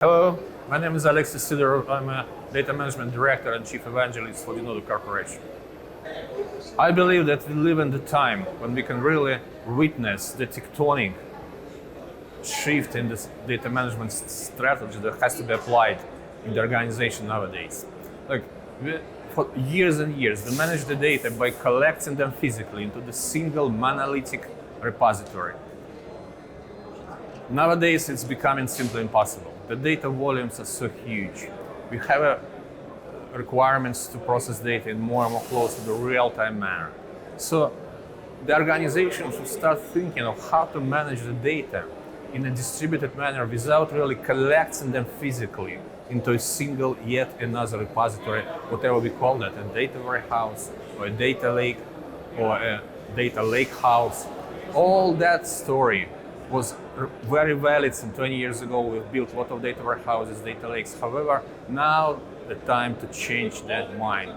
Hello, my name is Alexis Sidorov. I'm a data management director and chief evangelist for Denodo Corporation. I believe that we live in the time when we can really witness the tectonic shift in this data management strategy that has to be applied in the organization nowadays. For years and years, we manage the data by collecting them physically into the single monolithic repository. Nowadays, it's becoming simply impossible. The data volumes are so huge. We have requirements to process data in more and more close to the real-time manner. So the organization should start thinking of how to manage the data in a distributed manner without really collecting them physically into a single yet another repository, whatever we call that, a data warehouse or a data lake or a data lake house. All that story was very valid some 20 years ago. We've built a lot of data warehouses, data lakes. However, now the time to change that mind.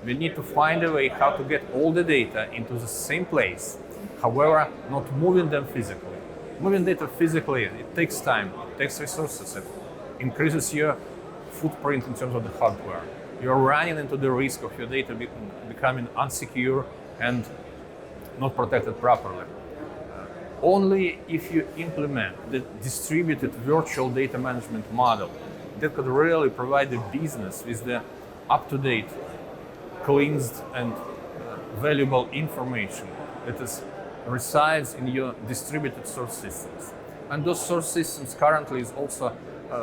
We need to find a way how to get all the data into the same place, however, not moving them physically. Moving data physically, it takes time, it takes resources, it increases your footprint in terms of the hardware. You're running into the risk of your data becoming unsecure and not protected properly. Only if you implement the distributed virtual data management model that could really provide the business with the up-to-date, cleansed and valuable information that resides in your distributed source systems. And those source systems currently is also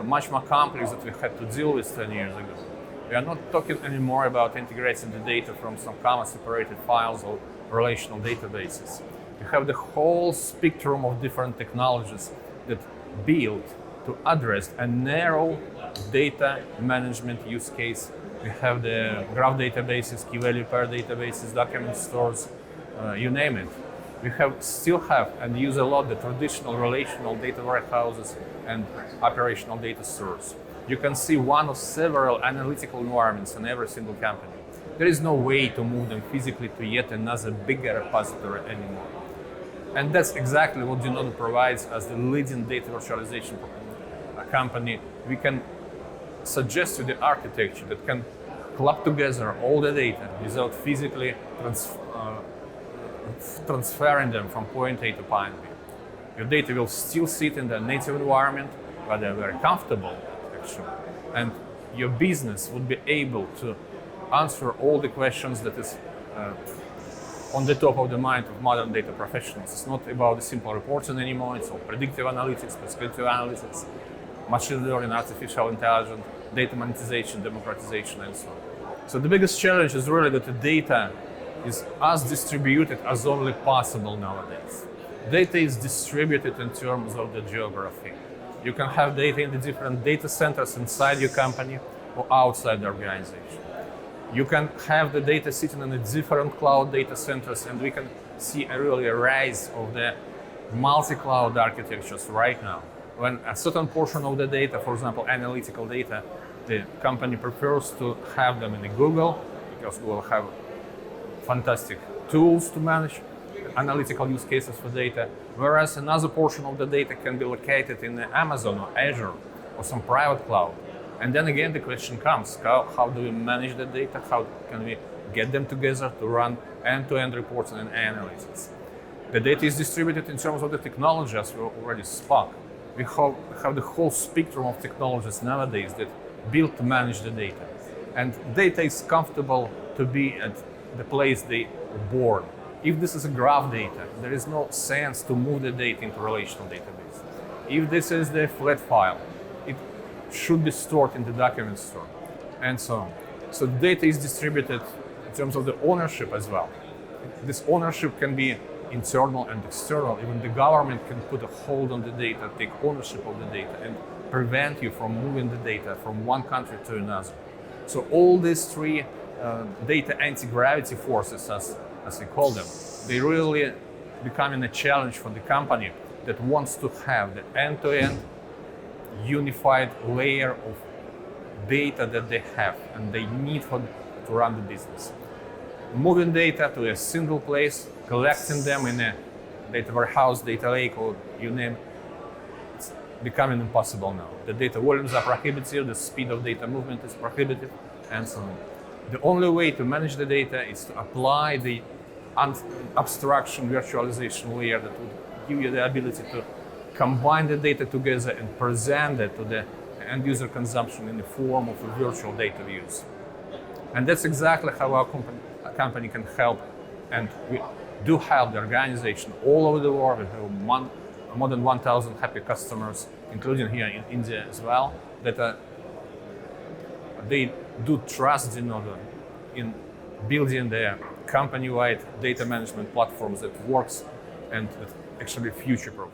much more complex than we had to deal with 10 years ago. We are not talking anymore about integrating the data from some comma-separated files or relational databases. You have the whole spectrum of different technologies that build to address a narrow data management use case. We have the graph databases, key value pair databases, document stores, you name it. We still have and use a lot the traditional relational data warehouses and operational data stores. You can see one of several analytical environments in every single company. There is no way to move them physically to yet another bigger repository anymore. And that's exactly what Denodo provides as the leading data virtualization company. We can suggest you the architecture that can club together all the data without physically transferring them from point A to point B. Your data will still sit in the native environment where they're very comfortable, actually. And your business would be able to answer all the questions that is on the top of the mind of modern data professionals. It's not about the simple reporting anymore, it's all predictive analytics, prescriptive analytics, machine learning, artificial intelligence, data monetization, democratization, and so on. So the biggest challenge is really that the data is as distributed as only possible nowadays. Data is distributed in terms of the geography. You can have data in the different data centers inside your company or outside the organization. You can have the data sitting in the different cloud data centers, and we can see a rise of the multi-cloud architectures right now. When a certain portion of the data, for example, analytical data, the company prefers to have them in the Google, because Google have fantastic tools to manage analytical use cases for data, whereas another portion of the data can be located in Amazon or Azure or some private cloud. And then again, the question comes, how do we manage the data? How can we get them together to run end-to-end reporting and analytics? The data is distributed in terms of the technology, as we already spoke. We have the whole spectrum of technologies nowadays that build to manage the data. And data is comfortable to be at the place they were born. If this is a graph data, there is no sense to move the data into relational database. If this is the flat file, it should be stored in the document store, and so on. So data is distributed in terms of the ownership as well. This ownership can be internal and external. Even the government can put a hold on the data, take ownership of the data, and prevent you from moving the data from one country to another. So all these three data anti-gravity forces, as we call them, they really becoming a challenge for the company that wants to have the end-to-end unified layer of data that they have and they need to run the business. Moving data to a single place, collecting them in a data warehouse, data lake, or you name it, becoming impossible now. The data volumes are prohibitive, the speed of data movement is prohibitive, and so on. The only way to manage the data is to apply the abstraction virtualization layer that would give you the ability to combine the data together and present it to the end user consumption in the form of a virtual data views. And that's exactly how our company can help, and we do help the organization all over the world. We have more than 1,000 happy customers, including here in India as well, that they do trust Zenodo in building their company-wide data management platforms that works and that actually future-proof.